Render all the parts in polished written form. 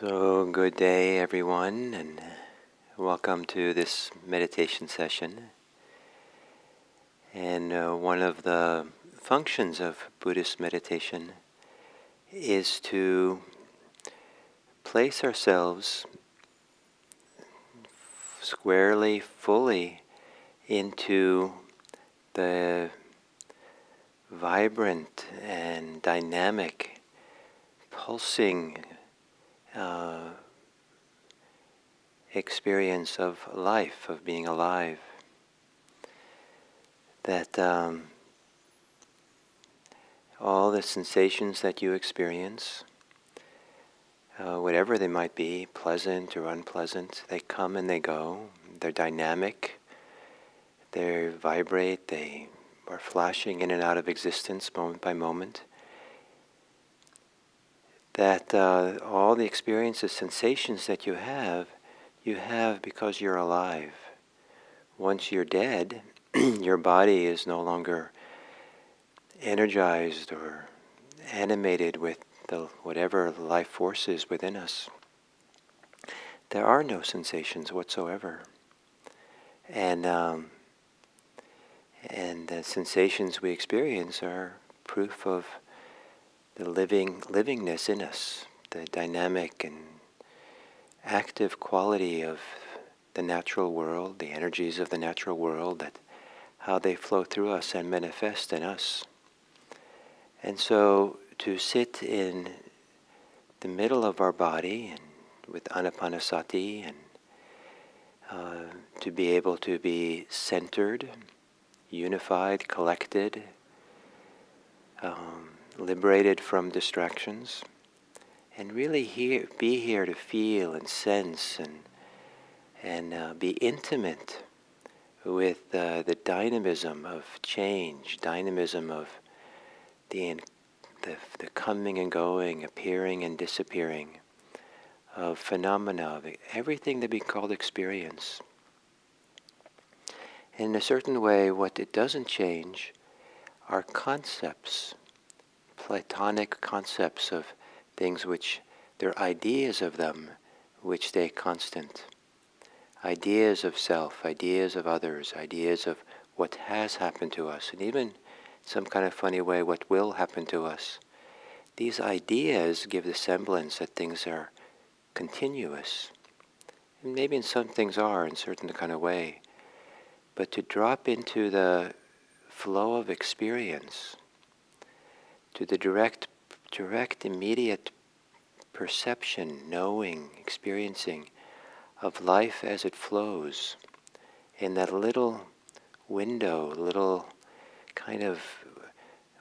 So, good day, everyone, and welcome to this meditation session. And one of the functions of Buddhist meditation is to place ourselves squarely, fully into the vibrant and dynamic, pulsing experience of life, of being alive. That all the sensations that you experience, whatever they might be, pleasant or unpleasant, they come and they go. They're dynamic, they vibrate, they are flashing in and out of existence moment by moment. That all the experiences, sensations that you have because you're alive. Once you're dead, your body is no longer energized or animated with whatever life force is within us. There are no sensations whatsoever. And the sensations we experience are proof of the livingness in us, the dynamic and active quality of the natural world, the energies of the natural world, that how they flow through us and manifest in us. And so to sit in the middle of our body and with anapanasati and to be able to be centered, unified, collected, liberated from distractions, and really be here to feel and sense and be intimate with the dynamism of change, dynamism of the coming and going, appearing and disappearing, of phenomena, of everything that we call experience. In a certain way, what it doesn't change are concepts, Platonic concepts of things which, they're ideas of them which stay constant. Ideas of self, ideas of others, ideas of what has happened to us, and even some kind of funny way what will happen to us. These ideas give the semblance that things are continuous. And maybe in some things are in a certain kind of way. But to drop into the flow of experience, to the direct immediate perception, knowing, experiencing of life as it flows, in that little window, little kind of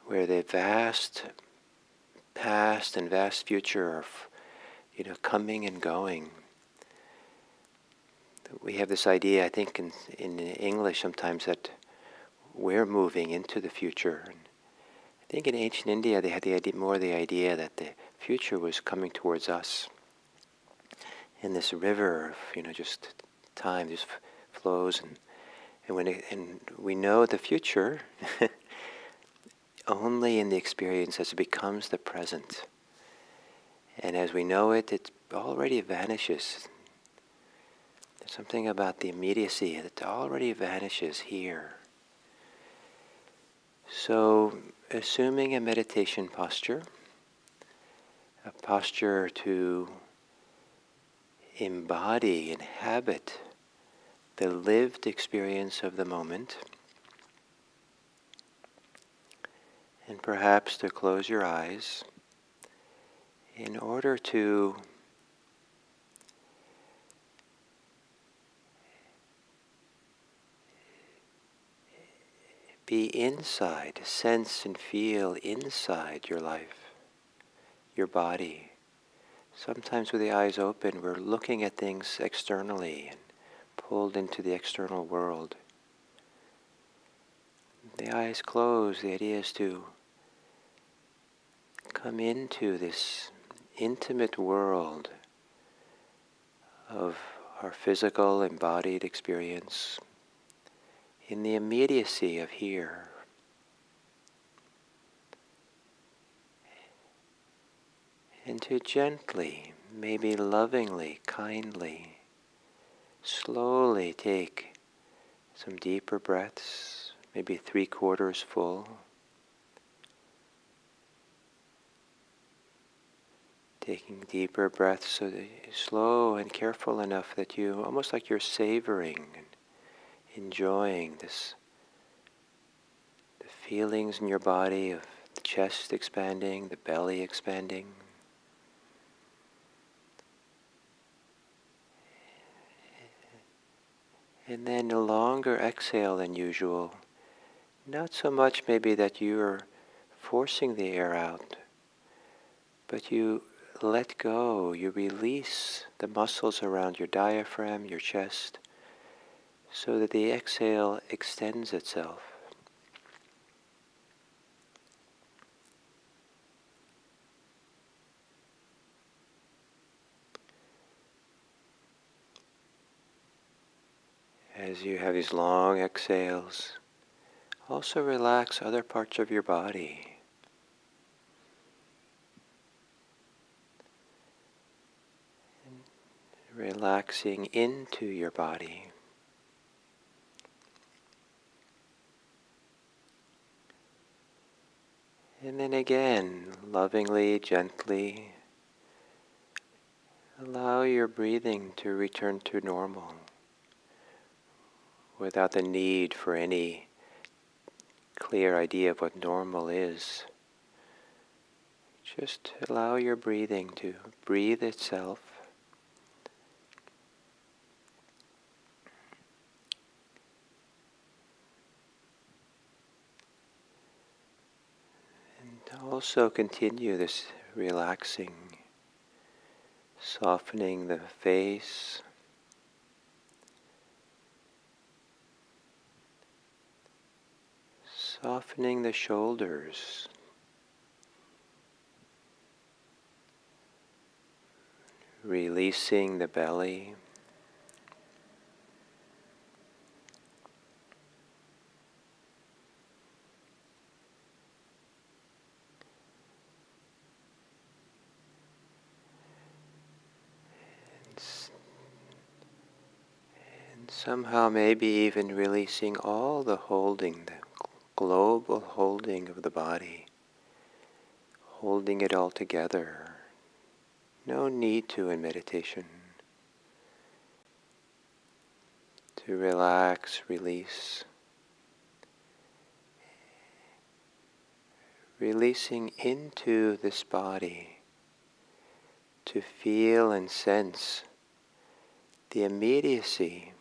where the vast past and vast future are, coming and going. We have this idea, I think, in English sometimes, that we're moving into the future. And I think in ancient India they had the idea that the future was coming towards us. In this river of just time just flows, and we know the future only in the experience as it becomes the present. And as we know it, it already vanishes. There's something about the immediacy that already vanishes here. So, assuming a meditation posture, a posture to embody, inhabit the lived experience of the moment, and perhaps to close your eyes in order to be inside, sense and feel inside your life, your body. Sometimes with the eyes open, we're looking at things externally and pulled into the external world. The eyes closed, the idea is to come into this intimate world of our physical embodied experience in the immediacy of here. And to gently, maybe lovingly, kindly, slowly take some deeper breaths, maybe 3/4 full. Taking deeper breaths so that you're slow and careful enough that you, almost like you're savoring and enjoying this, the feelings in your body of the chest expanding, the belly expanding. And then a longer exhale than usual. Not so much maybe that you're forcing the air out, but you let go, you release the muscles around your diaphragm, your chest, so that the exhale extends itself. As you have these long exhales, also relax other parts of your body. Relaxing into your body. And then again, lovingly, gently, allow your breathing to return to normal without the need for any clear idea of what normal is. Just allow your breathing to breathe itself. And also continue this relaxing, softening the face, softening the shoulders, releasing the belly. And somehow maybe even releasing all the holding, the global holding of the body, holding it all together. No need to in meditation. To relax, release. Releasing into this body to feel and sense the immediacy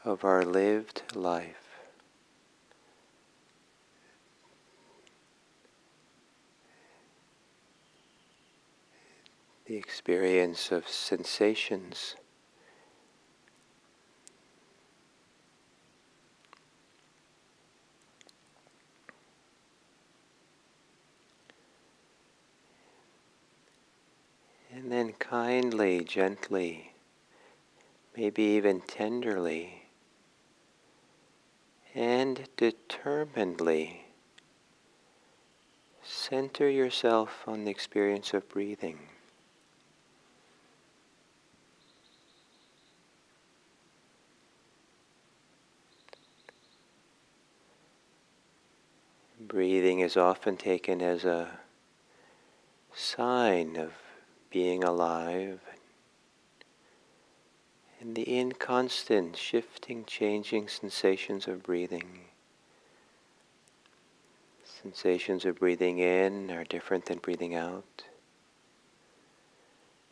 of our lived life. The experience of sensations. And then kindly, gently, maybe even tenderly, and determinedly center yourself on the experience of breathing. Breathing is often taken as a sign of being alive, and the inconstant, shifting, changing sensations of breathing. Sensations of breathing in are different than breathing out.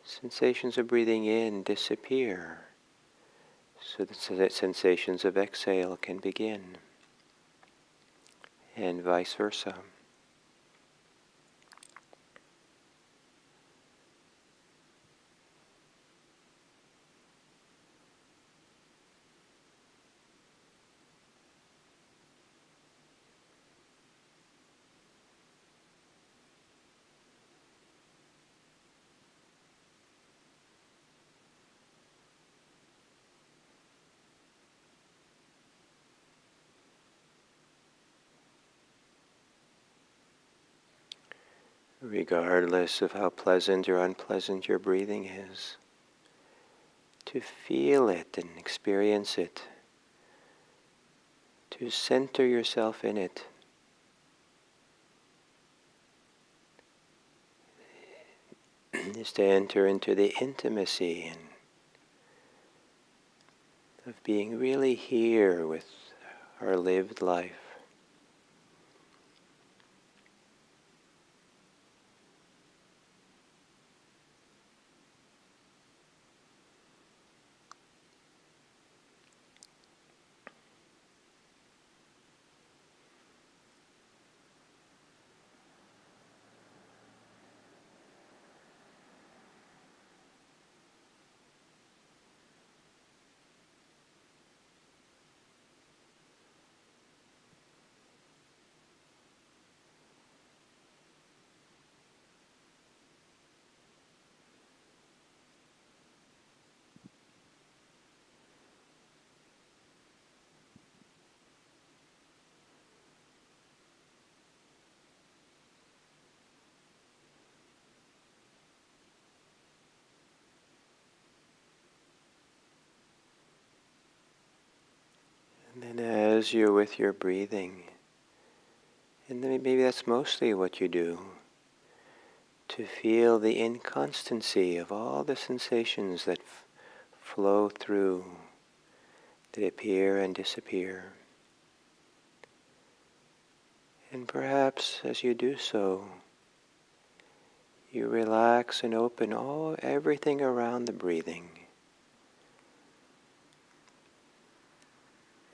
Sensations of breathing in disappear, so that sensations of exhale can begin, and vice versa. regardless of how pleasant or unpleasant your breathing is, to feel it and experience it, to center yourself in it. Is to enter into the intimacy and of being really here with our lived life. And then as you're with your breathing, and then maybe that's mostly what you do, to feel the inconstancy of all the sensations that flow through, that appear and disappear. And perhaps as you do so, you relax and open everything around the breathing.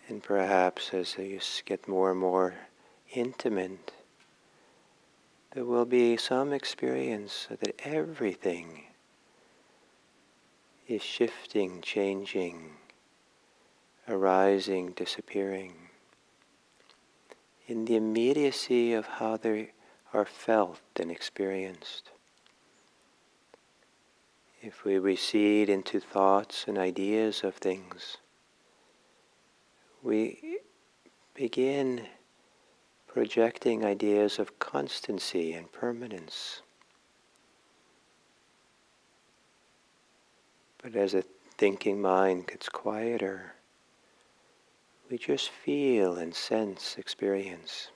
And perhaps as you get more and more intimate, there will be some experience that everything is shifting, changing, arising, disappearing, in the immediacy of how they are felt and experienced. If we recede into thoughts and ideas of things, we begin projecting ideas of constancy and permanence. But as a thinking mind gets quieter, we just feel and sense experience.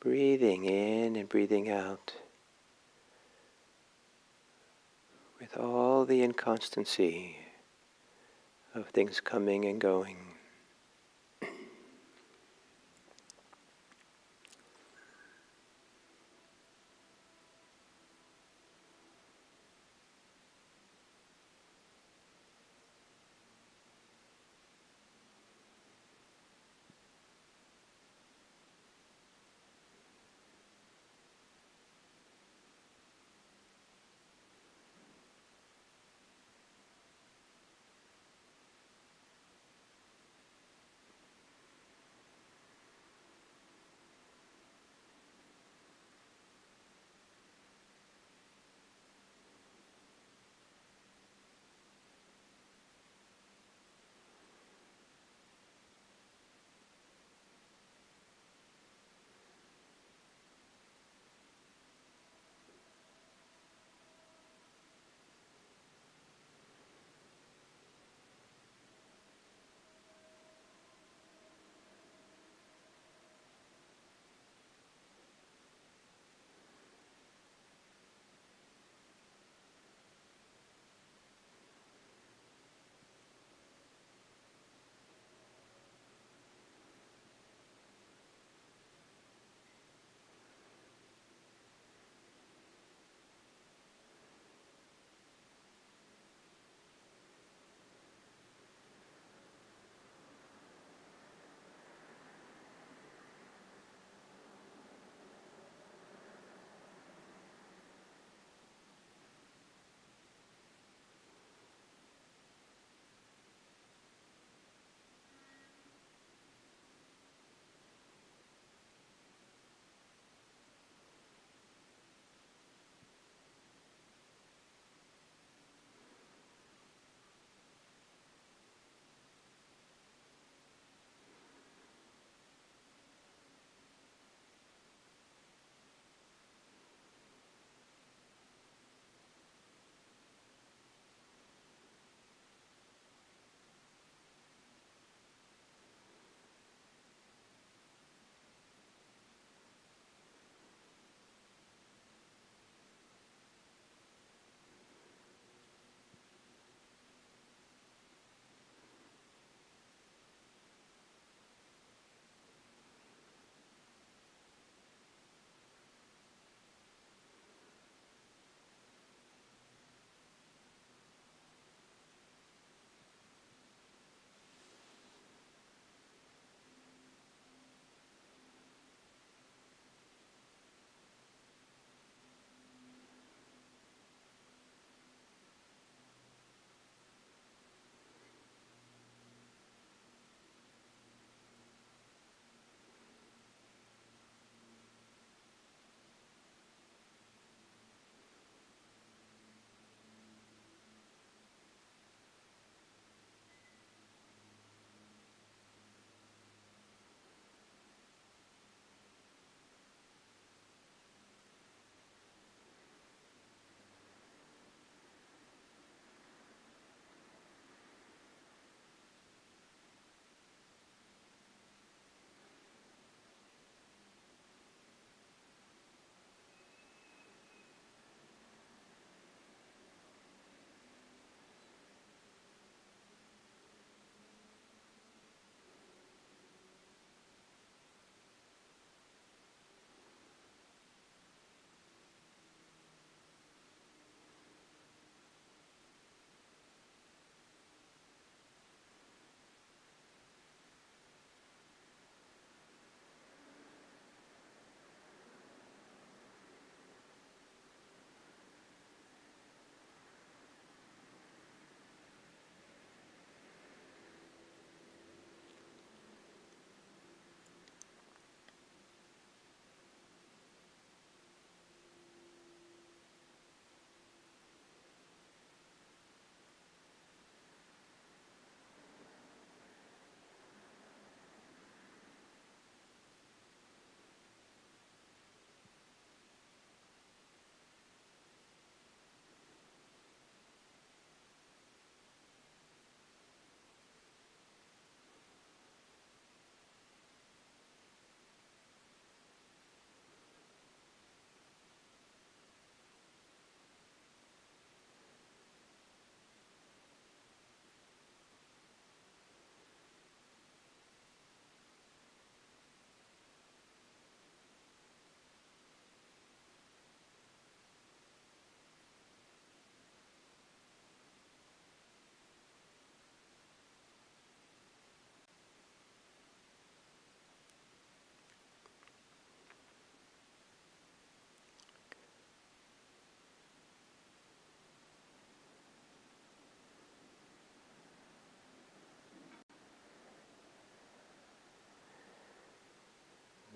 Breathing in and breathing out with all the inconstancy of things coming and going.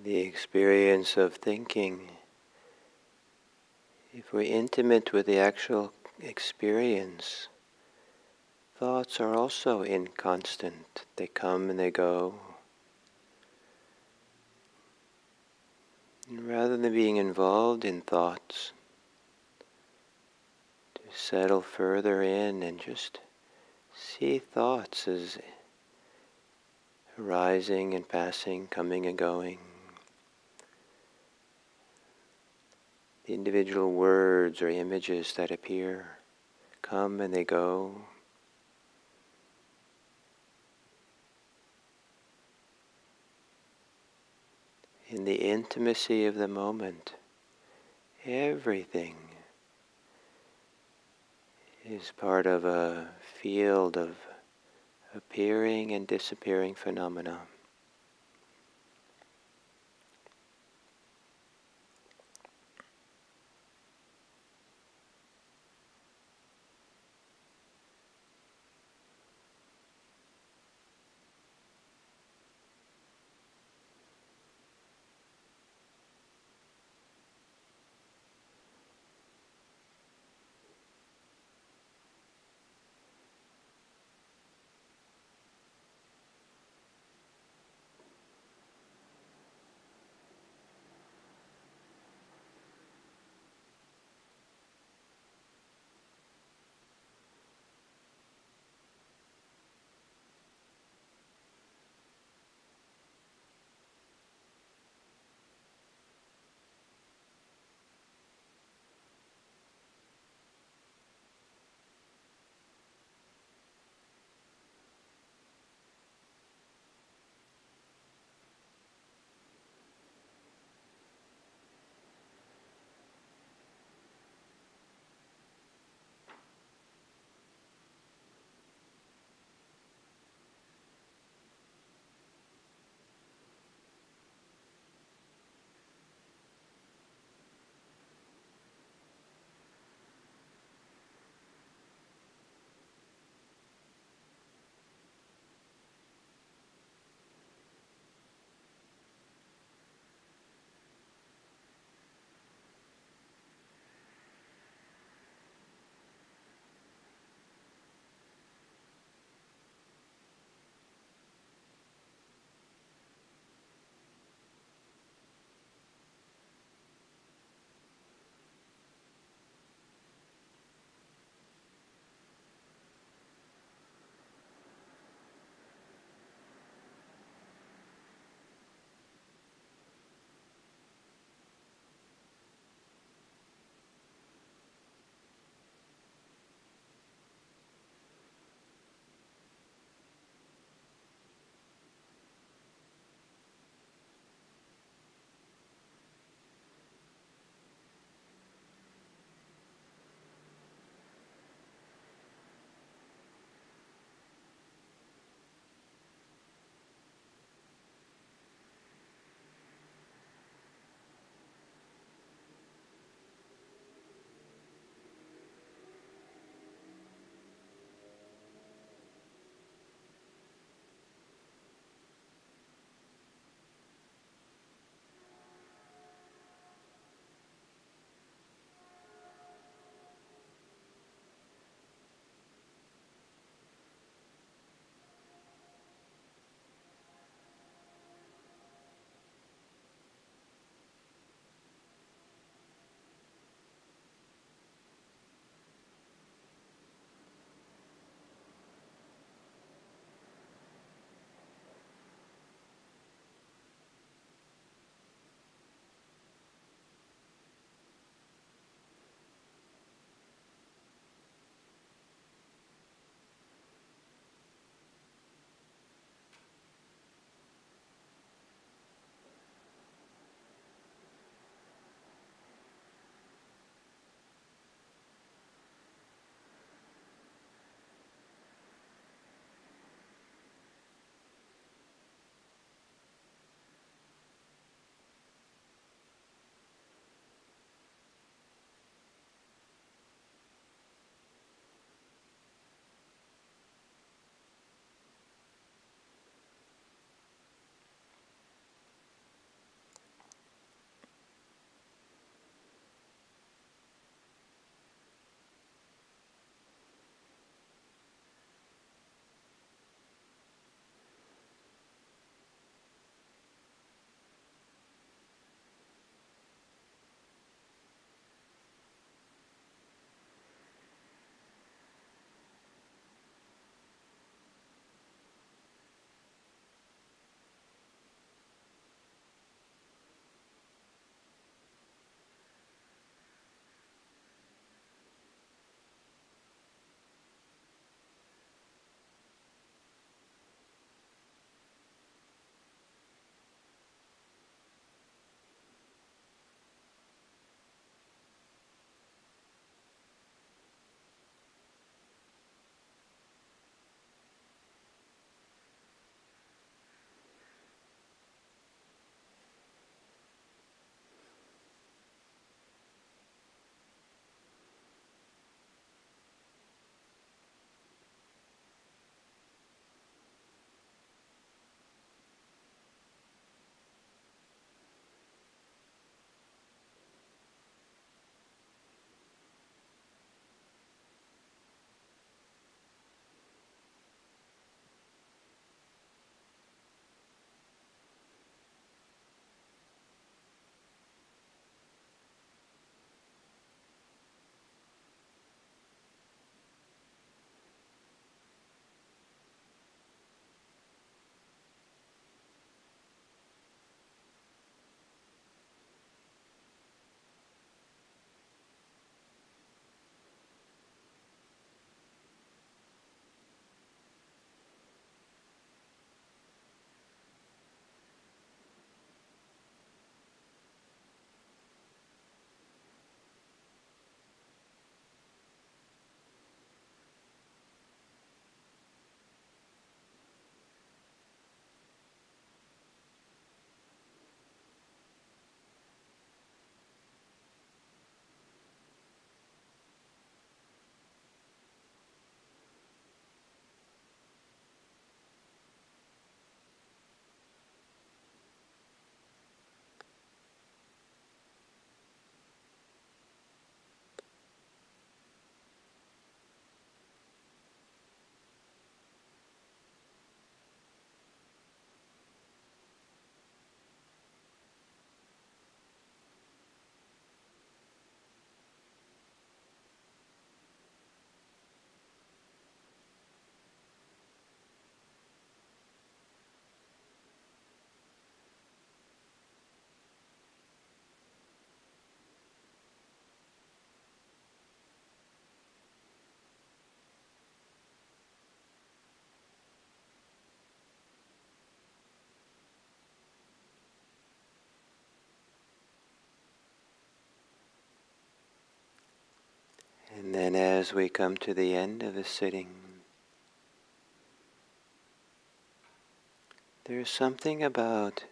the experience of thinking, if we're intimate with the actual experience, thoughts are also inconstant. They come and they go. And rather than being involved in thoughts, to settle further in and just see thoughts as arising and passing, coming and going. The individual words or images that appear, come and they go. In the intimacy of the moment, everything is part of a field of appearing and disappearing phenomena. And then as we come to the end of the sitting, there's something about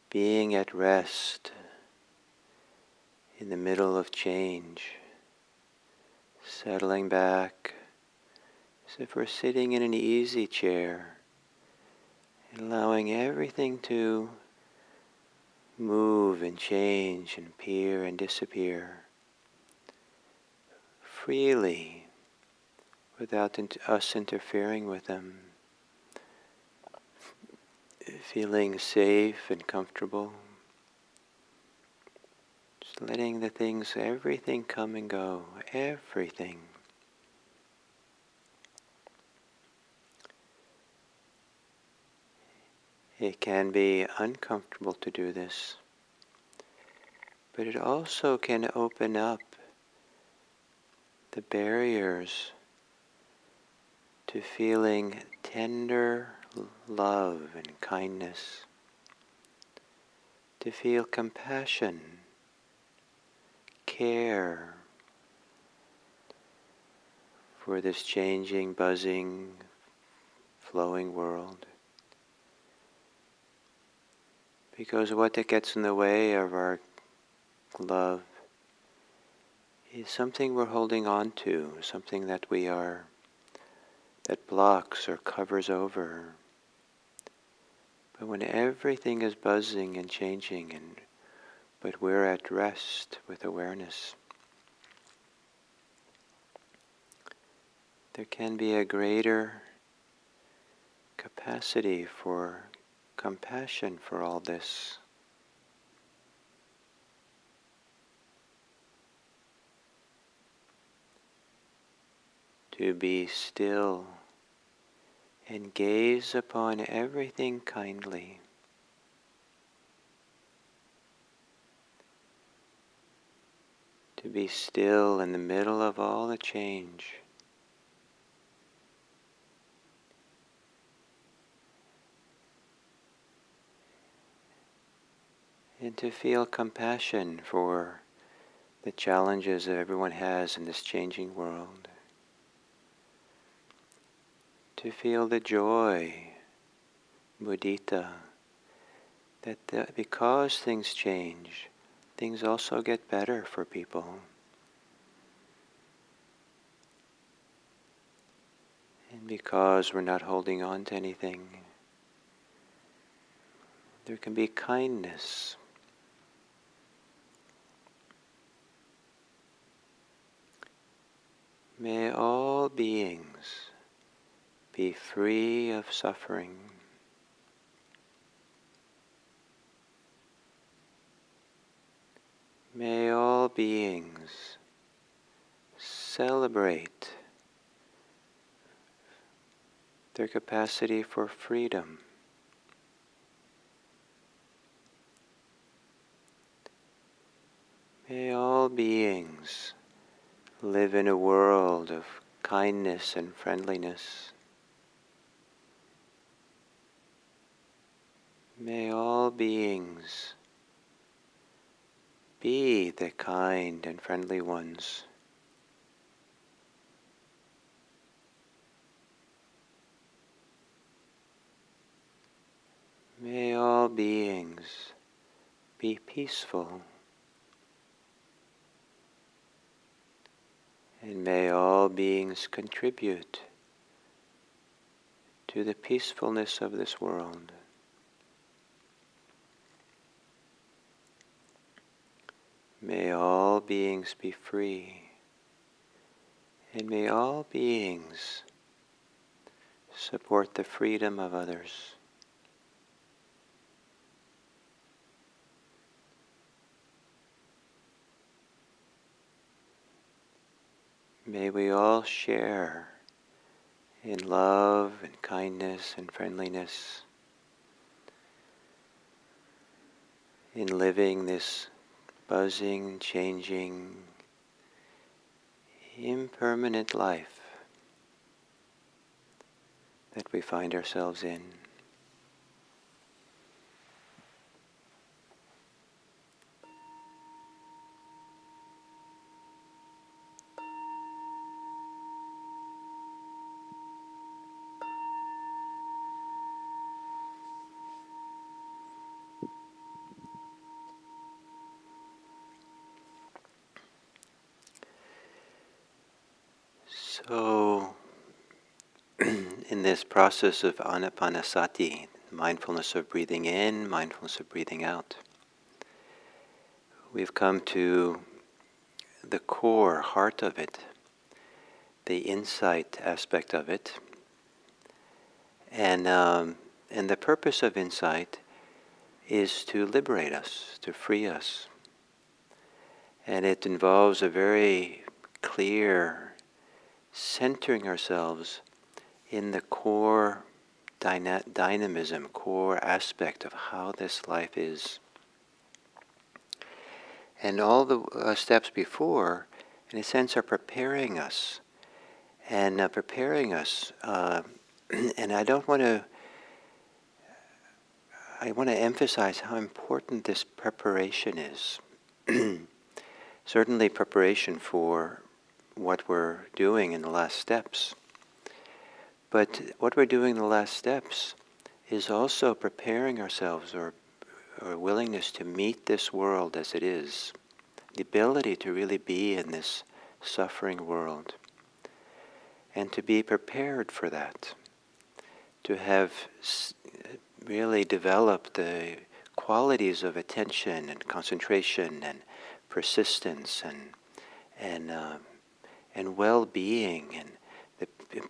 being at rest in the middle of change, settling back as if we're sitting in an easy chair, allowing everything to move and change and appear and disappear freely without us interfering with them, feeling safe and comfortable, just letting the things, everything come and go, everything. It can be uncomfortable to do this, but it also can open up the barriers to feeling tender love and kindness, to feel compassion, care for this changing, buzzing, flowing world. Because what that gets in the way of our love is something we're holding on to, something that that blocks or covers over. But when everything is buzzing and changing, but we're at rest with awareness, there can be a greater capacity for compassion for all this. To be still and gaze upon everything kindly. To be still in the middle of all the change. And to feel compassion for the challenges that everyone has in this changing world. To feel the joy, mudita, that because things change, things also get better for people. And because we're not holding on to anything, there can be kindness. May all beings be free of suffering. May all beings celebrate their capacity for freedom. May all beings live in a world of kindness and friendliness. May all beings be the kind and friendly ones. May all beings be peaceful. And may all beings contribute to the peacefulness of this world. May all beings be free. And may all beings support the freedom of others. May we all share in love and kindness and friendliness, in living this buzzing, changing, impermanent life that we find ourselves in. So, in this process of anapanasati, mindfulness of breathing in, mindfulness of breathing out, we've come to the core, heart of it, the insight aspect of it. And the purpose of insight is to liberate us, to free us. And it involves a very clear centering ourselves in the core dynamism, core aspect of how this life is. And all the steps before, in a sense, are preparing us. And preparing us, and I want to emphasize how important this preparation is. Certainly preparation for what we're doing in the last steps. But what we're doing in the last steps is also preparing ourselves, or willingness to meet this world as it is. The ability to really be in this suffering world. And to be prepared for that. To have really developed the qualities of attention and concentration and persistence and well-being, and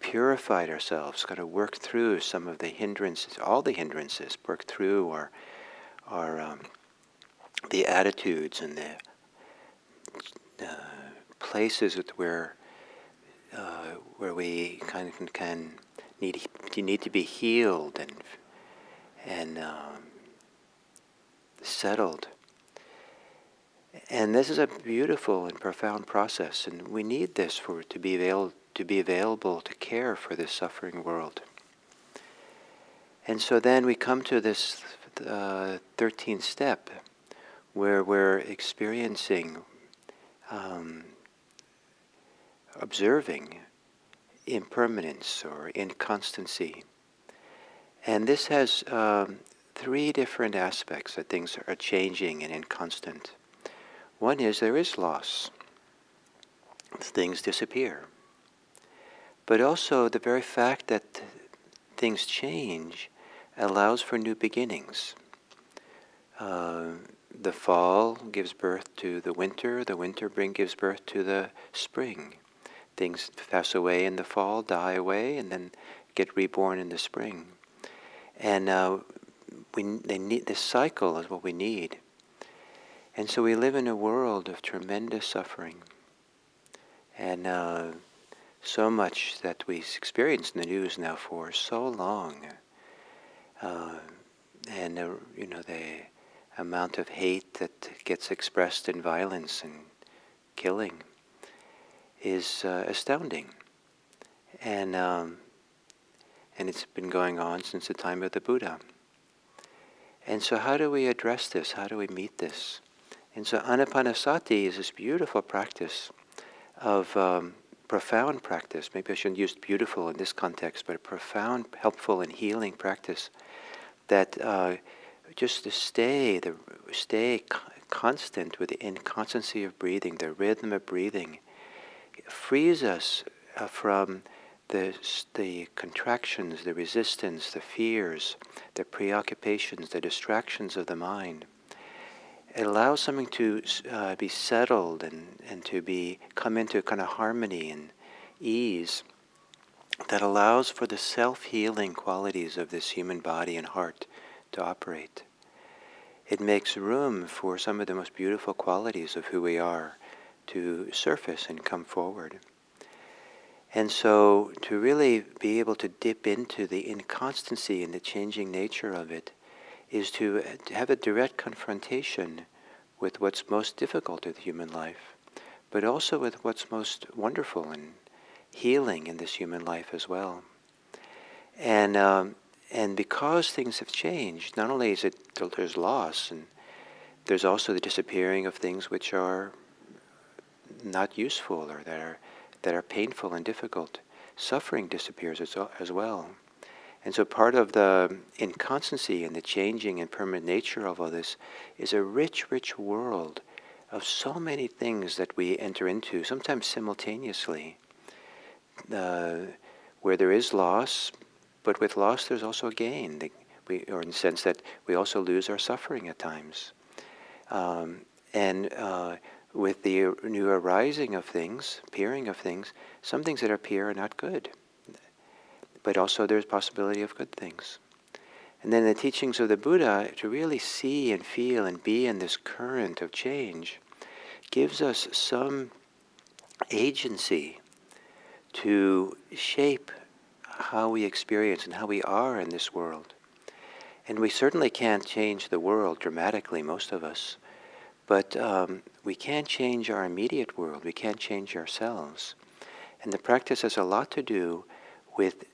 purified ourselves, got to work through some of the hindrances, all the hindrances, work through our the attitudes and the places where we kind of can need to be healed and settled. And this is a beautiful and profound process, and we need this to be available to care for this suffering world. And so then we come to this 13th step, where we're experiencing, observing impermanence or inconstancy. And this has three different aspects that things are changing and inconstant. One is there is loss. Things disappear. But also the very fact that things change allows for new beginnings. The fall gives birth to the winter gives birth to the spring. Things pass away in the fall, die away, and then get reborn in the spring. And they need this cycle is what we need. And so we live in a world of tremendous suffering, and so much that we experience in the news now for so long. And the amount of hate that gets expressed in violence and killing is astounding, and it's been going on since the time of the Buddha. And so how do we address this? How do we meet this? And so anapanasati is this beautiful practice of profound practice. Maybe I shouldn't use beautiful in this context, but a profound, helpful, and healing practice that just to stay constant with the inconstancy of breathing, the rhythm of breathing, frees us from the contractions, the resistance, the fears, the preoccupations, the distractions of the mind. It allows something to be settled and to come into kind of harmony and ease that allows for the self-healing qualities of this human body and heart to operate. It makes room for some of the most beautiful qualities of who we are to surface and come forward. And so to really be able to dip into the inconstancy and the changing nature of it is to have a direct confrontation with what's most difficult in human life, but also with what's most wonderful and healing in this human life as well. And because things have changed, not only is it there's loss, and there's also the disappearing of things which are not useful or that are painful and difficult. Suffering disappears as well. And so part of the inconstancy and the changing and permanent nature of all this is a rich, rich world of so many things that we enter into, sometimes simultaneously, where there is loss, but with loss there's also gain. Or in the sense that we also lose our suffering at times. And with the new arising of things, appearing of things, some things that appear are not good. But also there's possibility of good things. And then the teachings of the Buddha, to really see and feel and be in this current of change, gives us some agency to shape how we experience and how we are in this world. And we certainly can't change the world dramatically, most of us, but we can change our immediate world. We can't change ourselves. And the practice has a lot to do with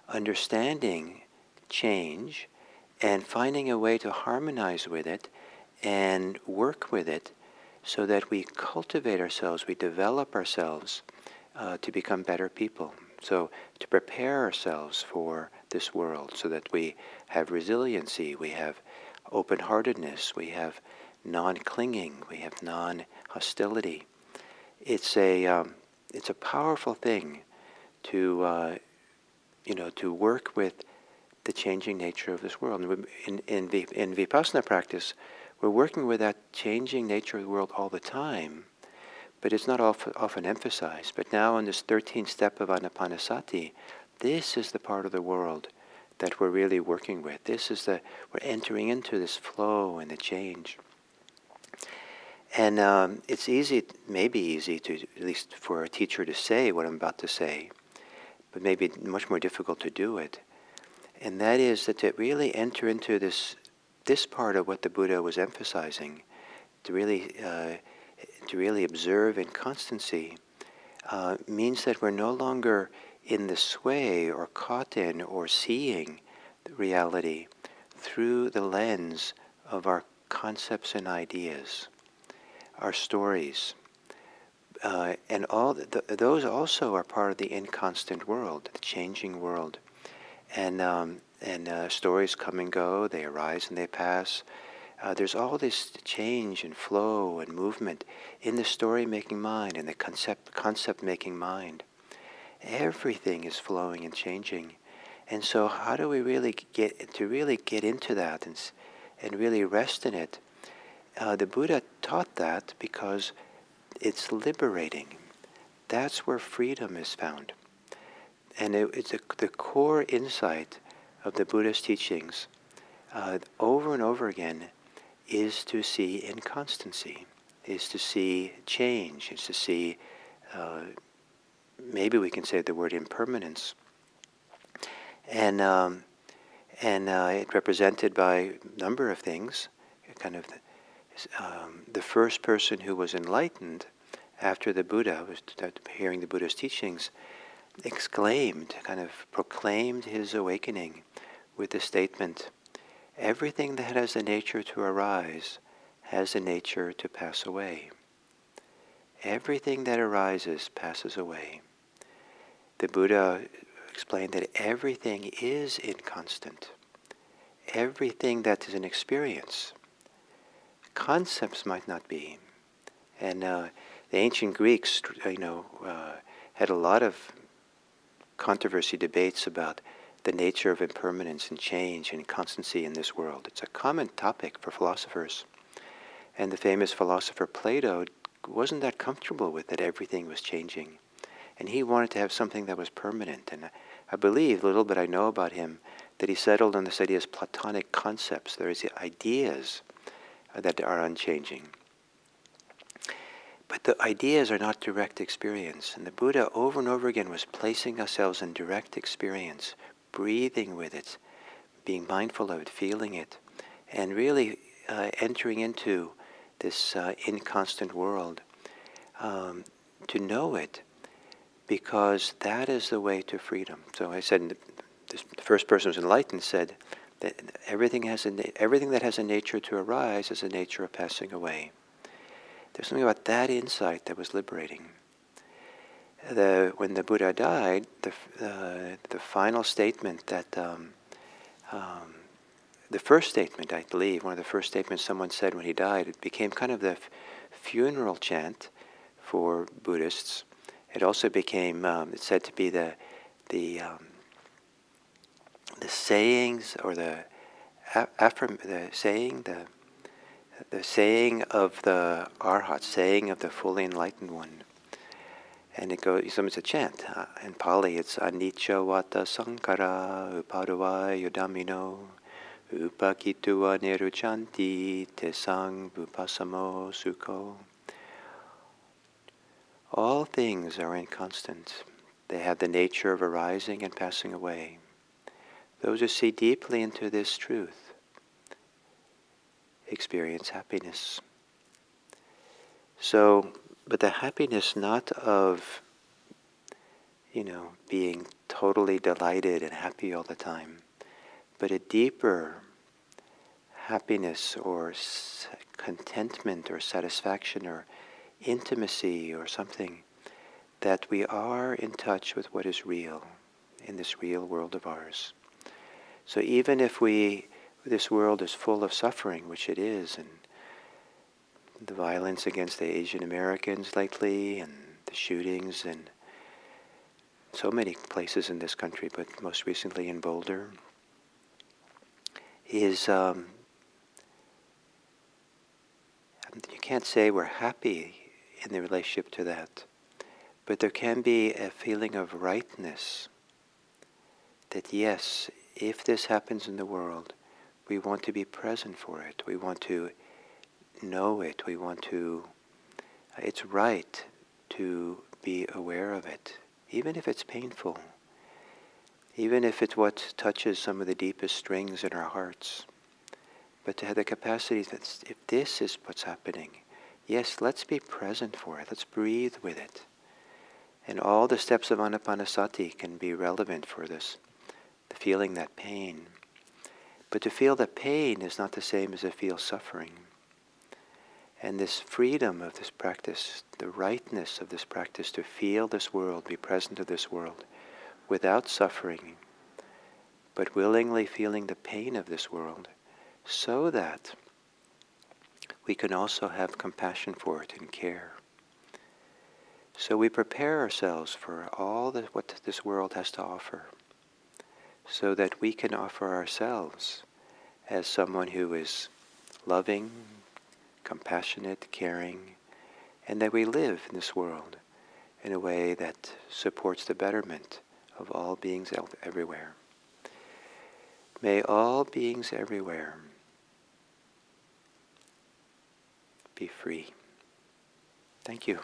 understanding change and finding a way to harmonize with it and work with it so that we cultivate ourselves, we develop ourselves to become better people. So to prepare ourselves for this world so that we have resiliency, we have open-heartedness, we have non-clinging, we have non-hostility. It's a powerful thing to to work with the changing nature of this world. In Vipassana practice, we're working with that changing nature of the world all the time, but it's not often emphasized. But now in this 13th step of Anapanasati, this is the part of the world that we're really working with. We're entering into this flow and the change. And it's maybe easy to, at least for a teacher to say what I'm about to say, but maybe much more difficult to do it. And that is that to really enter into this part of what the Buddha was emphasizing, to really observe inconstancy, means that we're no longer in the sway or caught in or seeing the reality through the lens of our concepts and ideas, our stories. And all those also are part of the inconstant world, the changing world. And stories come and go, they arise and they pass. There's all this change and flow and movement in the story-making mind and the concept-making mind. Everything is flowing and changing. And so how do we really get into that and really rest in it? The Buddha taught that because it's liberating. That's where freedom is found. And it's the core insight of the Buddha's teachings over and over again is to see inconstancy, is to see change, is to see, maybe we can say the word impermanence. And it represented by a number of things, kind of the first person who was enlightened after the Buddha was hearing the Buddha's teachings proclaimed his awakening with the statement, everything that has the nature to arise has the nature to pass away. Everything that arises passes away. The Buddha explained that everything is inconstant. Everything that is an experience. Concepts might not be. And the ancient Greeks, had a lot of controversy, debates about the nature of impermanence and change and constancy in this world. It's a common topic for philosophers. And the famous philosopher Plato wasn't that comfortable with that everything was changing. And he wanted to have something that was permanent. And I believe, a little bit I know about him, that he settled on this idea as Platonic concepts. There is ideas that are unchanging. But the ideas are not direct experience. And the Buddha over and over again was placing ourselves in direct experience, breathing with it, being mindful of it, feeling it, and really entering into this inconstant world to know it, because that is the way to freedom. So I said, the first person who was enlightened said that everything that has a nature to arise has a nature of passing away. There's something about that insight that was liberating. When the Buddha died, the final statement that, the first statement, I believe, one of the first statements someone said when he died, it became kind of the funeral chant for Buddhists. It also became, it's said to be the sayings or the saying of the Arhat, saying of the fully enlightened one. And it goes, it's a chant. In Pali, it's Anicca Vata Sankara Upadava Yudamino Upakitua Neruchanti Tesang Vupasamo Sukho. All things are inconstant. They have the nature of arising and passing away. Those who see deeply into this truth experience happiness. So, but the happiness not of, being totally delighted and happy all the time, but a deeper happiness or contentment or satisfaction or intimacy or something, that we are in touch with what is real in this real world of ours. So even if this world is full of suffering, which it is, and the violence against the Asian Americans lately, and the shootings in so many places in this country, but most recently in Boulder, is, you can't say we're happy in the relationship to that, but there can be a feeling of rightness, that yes, if this happens in the world, we want to be present for it, we want to know it, it's right to be aware of it, even if it's painful, even if it's what touches some of the deepest strings in our hearts. But to have the capacity that if this is what's happening, yes, let's be present for it, let's breathe with it. And all the steps of Anapanasati can be relevant for this, the feeling that pain. But to feel that pain is not the same as to feel suffering. And this freedom of this practice, the rightness of this practice to feel this world, be present to this world, without suffering, but willingly feeling the pain of this world, so that we can also have compassion for it and care. So we prepare ourselves for all what this world has to offer, so that we can offer ourselves as someone who is loving, compassionate, caring, and that we live in this world in a way that supports the betterment of all beings everywhere. May all beings everywhere be free. Thank you.